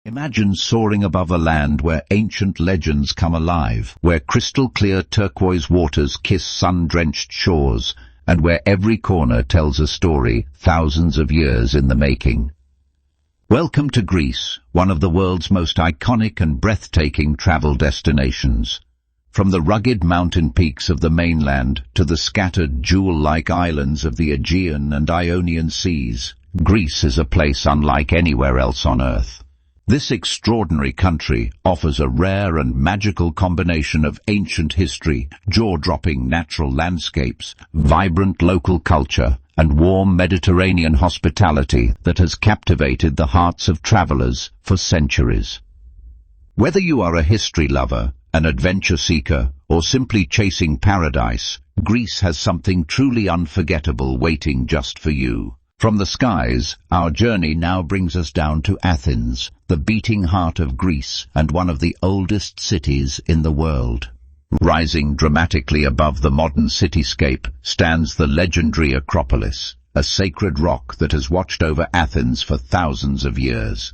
Imagine soaring above a land where ancient legends come alive, where crystal-clear turquoise waters kiss sun-drenched shores, and where every corner tells a story thousands of years in the making. Welcome to Greece, one of the world's most iconic and breathtaking travel destinations. From the rugged mountain peaks of the mainland to the scattered jewel-like islands of the Aegean and Ionian seas, Greece is a place unlike anywhere else on Earth. This extraordinary country offers a rare and magical combination of ancient history, jaw-dropping natural landscapes, vibrant local culture, and warm Mediterranean hospitality that has captivated the hearts of travelers for centuries. Whether you are a history lover, an adventure seeker, or simply chasing paradise, Greece has something truly unforgettable waiting just for you. From the skies, our journey now brings us down to Athens, the beating heart of Greece and one of the oldest cities in the world. Rising dramatically above the modern cityscape stands the legendary Acropolis, a sacred rock that has watched over Athens for thousands of years.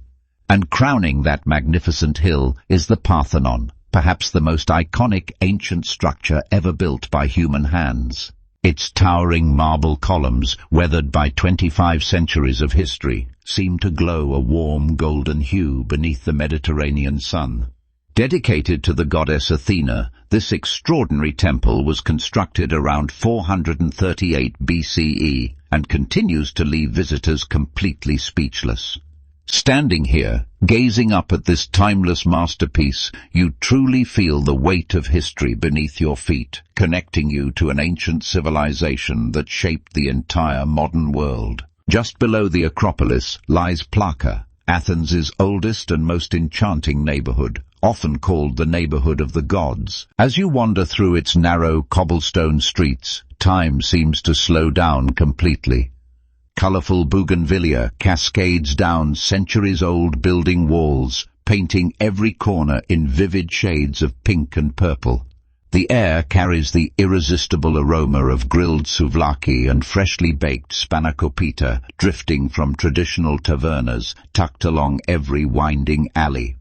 And crowning that magnificent hill is the Parthenon, perhaps the most iconic ancient structure ever built by human hands. Its towering marble columns, weathered by 25 centuries of history, seem to glow a warm golden hue beneath the Mediterranean sun. Dedicated to the goddess Athena, this extraordinary temple was constructed around 438 BCE and continues to leave visitors completely speechless. Standing here, gazing up at this timeless masterpiece, you truly feel the weight of history beneath your feet, connecting you to an ancient civilization that shaped the entire modern world. Just below the Acropolis lies Plaka, Athens' oldest and most enchanting neighborhood, often called the neighborhood of the gods. As you wander through its narrow cobblestone streets, time seems to slow down completely. Colorful bougainvillea cascades down centuries-old building walls, painting every corner in vivid shades of pink and purple. The air carries the irresistible aroma of grilled souvlaki and freshly baked spanakopita, drifting from traditional tavernas tucked along every winding alley.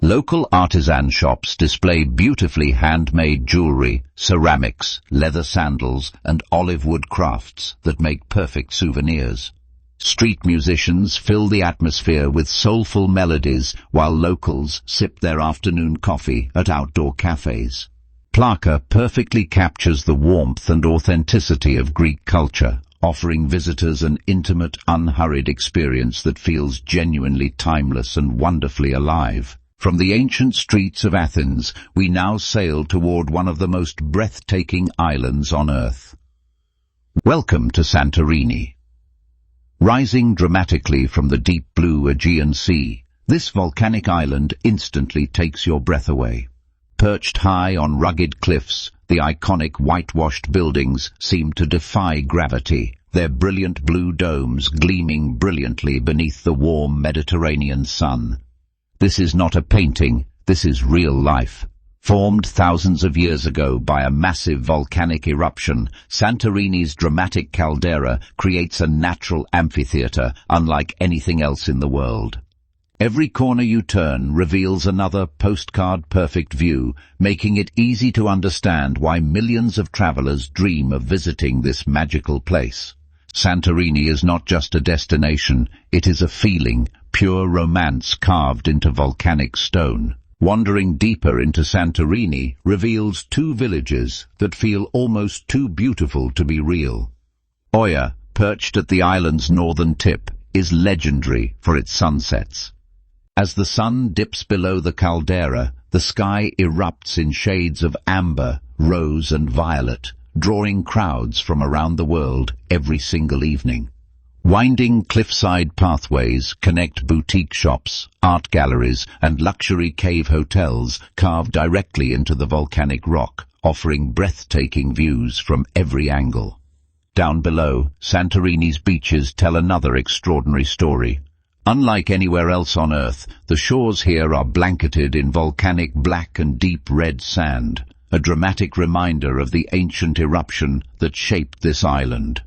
Local artisan shops display beautifully handmade jewelry, ceramics, leather sandals, and olive wood crafts that make perfect souvenirs. Street musicians fill the atmosphere with soulful melodies, while locals sip their afternoon coffee at outdoor cafes. Plaka perfectly captures the warmth and authenticity of Greek culture, offering visitors an intimate, unhurried experience that feels genuinely timeless and wonderfully alive. From the ancient streets of Athens, we now sail toward one of the most breathtaking islands on Earth. Welcome to Santorini. Rising dramatically from the deep blue Aegean Sea, this volcanic island instantly takes your breath away. Perched high on rugged cliffs, the iconic whitewashed buildings seem to defy gravity, their brilliant blue domes gleaming brilliantly beneath the warm Mediterranean sun. This is not a painting, this is real life. Formed thousands of years ago by a massive volcanic eruption, Santorini's dramatic caldera creates a natural amphitheater unlike anything else in the world. Every corner you turn reveals another postcard-perfect view, making it easy to understand why millions of travelers dream of visiting this magical place. Santorini is not just a destination, it is a feeling, pure romance carved into volcanic stone. Wandering deeper into Santorini reveals two villages that feel almost too beautiful to be real. Oya, perched at the island's northern tip, is legendary for its sunsets. As the sun dips below the caldera, the sky erupts in shades of amber, rose and violet, drawing crowds from around the world every single evening. Winding cliffside pathways connect boutique shops, art galleries, and luxury cave hotels carved directly into the volcanic rock, offering breathtaking views from every angle. Down below, Santorini's beaches tell another extraordinary story. Unlike anywhere else on Earth, the shores here are blanketed in volcanic black and deep red sand, a dramatic reminder of the ancient eruption that shaped this island.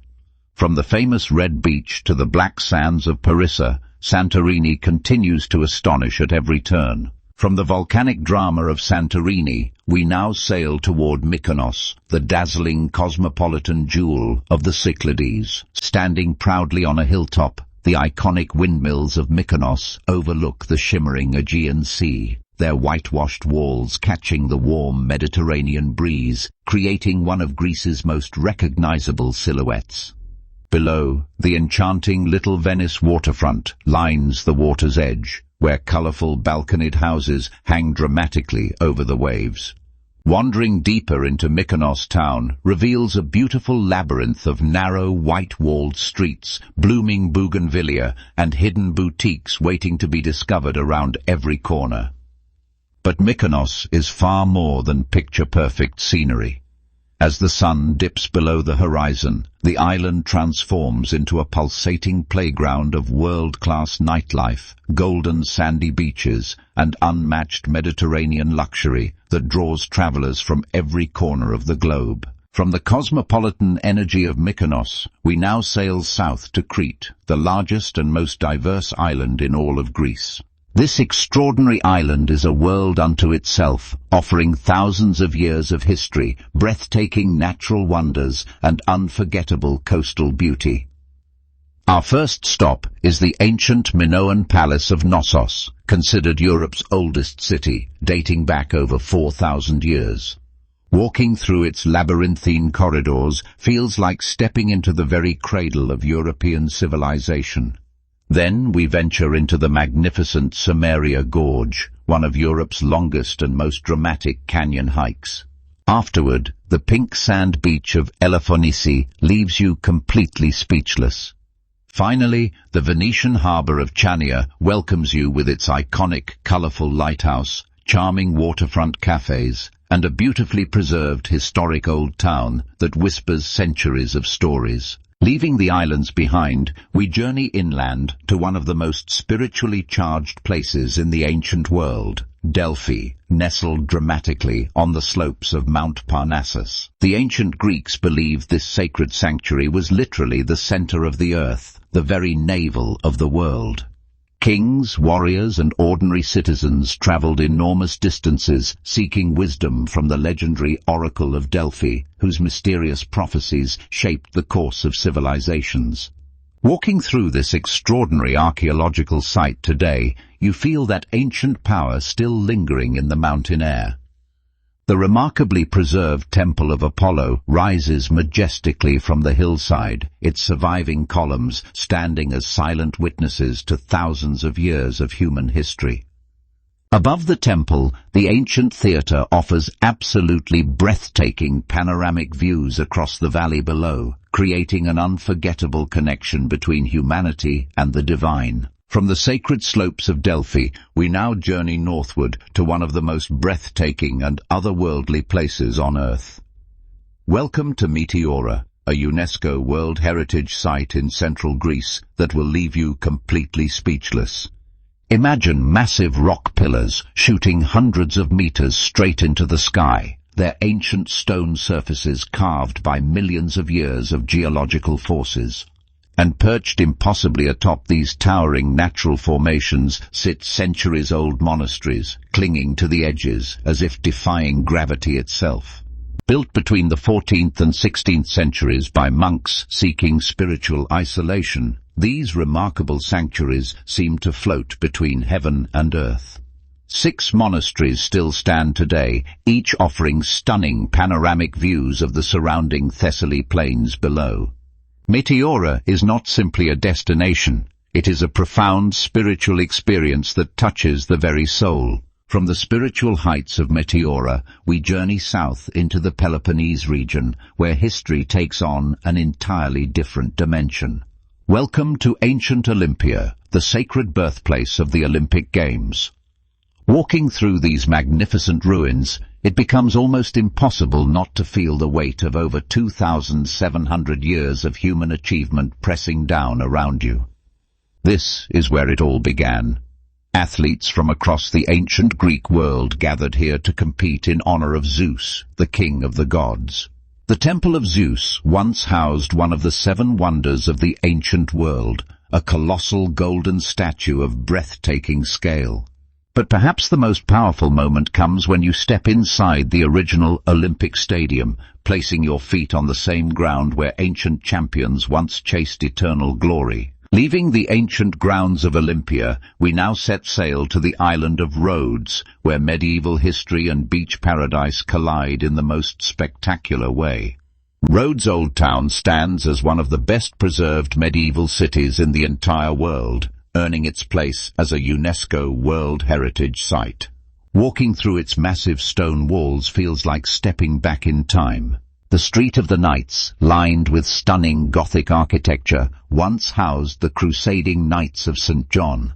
From the famous Red Beach to the black sands of Parissa, Santorini continues to astonish at every turn. From the volcanic drama of Santorini, we now sail toward Mykonos, the dazzling cosmopolitan jewel of the Cyclades. Standing proudly on a hilltop, the iconic windmills of Mykonos overlook the shimmering Aegean Sea, their whitewashed walls catching the warm Mediterranean breeze, creating one of Greece's most recognizable silhouettes. Below, the enchanting Little Venice waterfront lines the water's edge, where colorful balconied houses hang dramatically over the waves. Wandering deeper into Mykonos town reveals a beautiful labyrinth of narrow, white-walled streets, blooming bougainvillea, and hidden boutiques waiting to be discovered around every corner. But Mykonos is far more than picture-perfect scenery. As the sun dips below the horizon, the island transforms into a pulsating playground of world-class nightlife, golden sandy beaches, and unmatched Mediterranean luxury that draws travelers from every corner of the globe. From the cosmopolitan energy of Mykonos, we now sail south to Crete, the largest and most diverse island in all of Greece. This extraordinary island is a world unto itself, offering thousands of years of history, breathtaking natural wonders, and unforgettable coastal beauty. Our first stop is the ancient Minoan palace of Knossos, considered Europe's oldest city, dating back over 4,000 years. Walking through its labyrinthine corridors feels like stepping into the very cradle of European civilization. Then we venture into the magnificent Samaria Gorge, one of Europe's longest and most dramatic canyon hikes. Afterward, the pink sand beach of Elefonici leaves you completely speechless. Finally, the Venetian harbour of Chania welcomes you with its iconic, colourful lighthouse, charming waterfront cafes, and a beautifully preserved historic old town that whispers centuries of stories. Leaving the islands behind, we journey inland to one of the most spiritually charged places in the ancient world, Delphi, nestled dramatically on the slopes of Mount Parnassus. The ancient Greeks believed this sacred sanctuary was literally the center of the earth, the very navel of the world. Kings, warriors, and ordinary citizens traveled enormous distances seeking wisdom from the legendary Oracle of Delphi, whose mysterious prophecies shaped the course of civilizations. Walking through this extraordinary archaeological site today, you feel that ancient power still lingering in the mountain air. The remarkably preserved Temple of Apollo rises majestically from the hillside, its surviving columns standing as silent witnesses to thousands of years of human history. Above the temple, the ancient theatre offers absolutely breathtaking panoramic views across the valley below, creating an unforgettable connection between humanity and the divine. From the sacred slopes of Delphi, we now journey northward to one of the most breathtaking and otherworldly places on Earth. Welcome to Meteora, a UNESCO World Heritage Site in central Greece that will leave you completely speechless. Imagine massive rock pillars shooting hundreds of meters straight into the sky, their ancient stone surfaces carved by millions of years of geological forces. And perched impossibly atop these towering natural formations sit centuries-old monasteries, clinging to the edges as if defying gravity itself. Built between the 14th and 16th centuries by monks seeking spiritual isolation, these remarkable sanctuaries seem to float between heaven and earth. 6 monasteries still stand today, each offering stunning panoramic views of the surrounding Thessaly plains below. Meteora is not simply a destination, it is a profound spiritual experience that touches the very soul. From the spiritual heights of Meteora, we journey south into the Peloponnese region, where history takes on an entirely different dimension. Welcome to ancient Olympia, the sacred birthplace of the Olympic Games. Walking through these magnificent ruins, it becomes almost impossible not to feel the weight of over 2,700 years of human achievement pressing down around you. This is where it all began. Athletes from across the ancient Greek world gathered here to compete in honor of Zeus, the king of the gods. The Temple of Zeus once housed one of the 7 wonders of the ancient world, a colossal golden statue of breathtaking scale. But perhaps the most powerful moment comes when you step inside the original Olympic Stadium, placing your feet on the same ground where ancient champions once chased eternal glory. Leaving the ancient grounds of Olympia, we now set sail to the island of Rhodes, where medieval history and beach paradise collide in the most spectacular way. Rhodes' Old Town stands as one of the best preserved medieval cities in the entire world, earning its place as a UNESCO World Heritage Site. Walking through its massive stone walls feels like stepping back in time. The Street of the Knights, lined with stunning Gothic architecture, once housed the crusading Knights of St. John.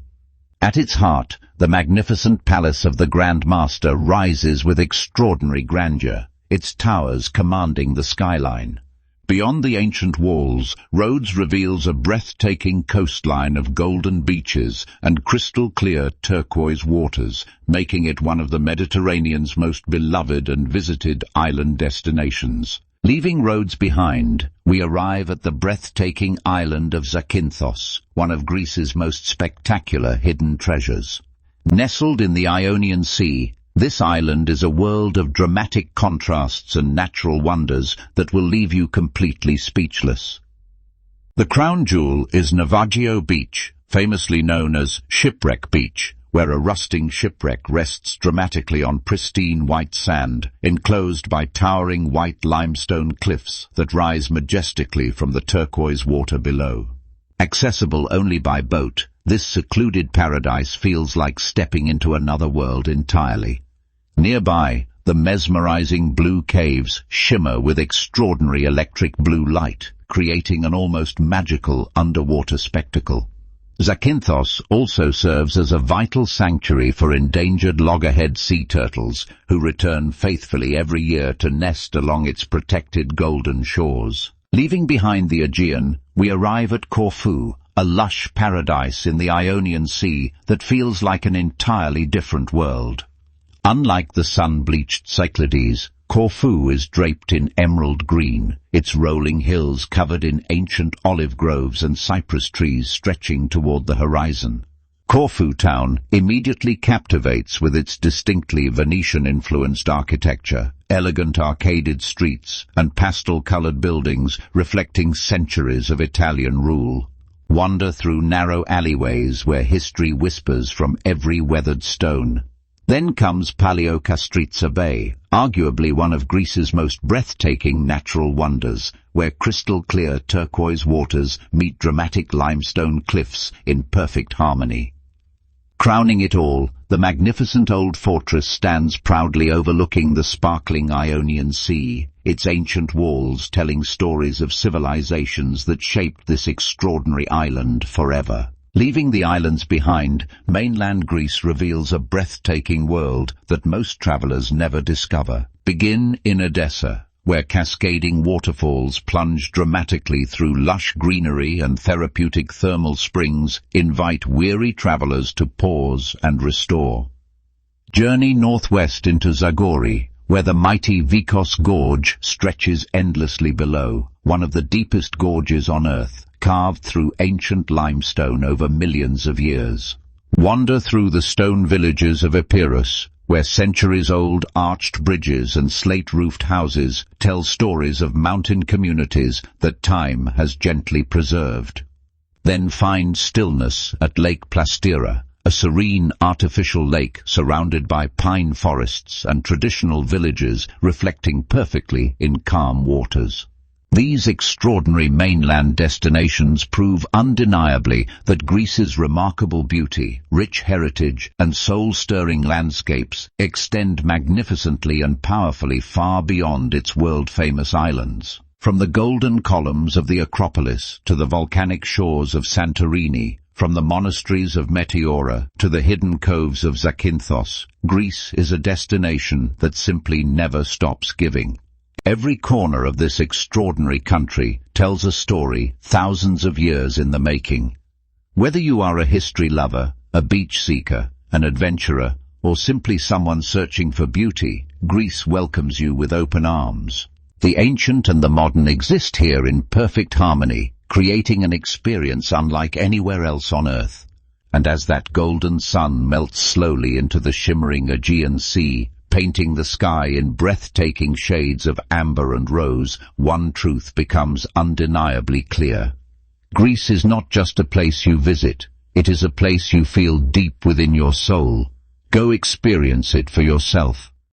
At its heart, the magnificent palace of the Grand Master rises with extraordinary grandeur, its towers commanding the skyline. Beyond the ancient walls, Rhodes reveals a breathtaking coastline of golden beaches and crystal-clear turquoise waters, making it one of the Mediterranean's most beloved and visited island destinations. Leaving Rhodes behind, we arrive at the breathtaking island of Zakynthos, one of Greece's most spectacular hidden treasures. Nestled in the Ionian Sea, this island is a world of dramatic contrasts and natural wonders that will leave you completely speechless. The crown jewel is Navaggio Beach, famously known as Shipwreck Beach, where a rusting shipwreck rests dramatically on pristine white sand, enclosed by towering white limestone cliffs that rise majestically from the turquoise water below. Accessible only by boat, this secluded paradise feels like stepping into another world entirely. Nearby, the mesmerizing blue caves shimmer with extraordinary electric blue light, creating an almost magical underwater spectacle. Zakynthos also serves as a vital sanctuary for endangered loggerhead sea turtles, who return faithfully every year to nest along its protected golden shores. Leaving behind the Aegean, we arrive at Corfu, a lush paradise in the Ionian Sea that feels like an entirely different world. Unlike the sun-bleached Cyclades, Corfu is draped in emerald green, its rolling hills covered in ancient olive groves and cypress trees stretching toward the horizon. Corfu town immediately captivates with its distinctly Venetian-influenced architecture, elegant arcaded streets, and pastel-colored buildings reflecting centuries of Italian rule. Wander through narrow alleyways where history whispers from every weathered stone. Then comes Paleokastritsa Bay, arguably one of Greece's most breathtaking natural wonders, where crystal-clear turquoise waters meet dramatic limestone cliffs in perfect harmony. Crowning it all, the magnificent old fortress stands proudly overlooking the sparkling Ionian Sea, its ancient walls telling stories of civilizations that shaped this extraordinary island forever. Leaving the islands behind, mainland Greece reveals a breathtaking world that most travelers never discover. Begin in Edessa, where cascading waterfalls plunge dramatically through lush greenery and therapeutic thermal springs invite weary travelers to pause and restore. Journey northwest into Zagori, where the mighty Vikos Gorge stretches endlessly below, one of the deepest gorges on Earth, carved through ancient limestone over millions of years. Wander through the stone villages of Epirus, where centuries-old arched bridges and slate-roofed houses tell stories of mountain communities that time has gently preserved. Then find stillness at Lake Plastira, a serene artificial lake surrounded by pine forests and traditional villages reflecting perfectly in calm waters. These extraordinary mainland destinations prove undeniably that Greece's remarkable beauty, rich heritage, and soul-stirring landscapes extend magnificently and powerfully far beyond its world-famous islands. From the golden columns of the Acropolis to the volcanic shores of Santorini, from the monasteries of Meteora to the hidden coves of Zakynthos, Greece is a destination that simply never stops giving. Every corner of this extraordinary country tells a story thousands of years in the making. Whether you are a history lover, a beach seeker, an adventurer, or simply someone searching for beauty, Greece welcomes you with open arms. The ancient and the modern exist here in perfect harmony, creating an experience unlike anywhere else on Earth. And as that golden sun melts slowly into the shimmering Aegean Sea, painting the sky in breathtaking shades of amber and rose, one truth becomes undeniably clear. Greece is not just a place you visit, it is a place you feel deep within your soul. Go experience it for yourself.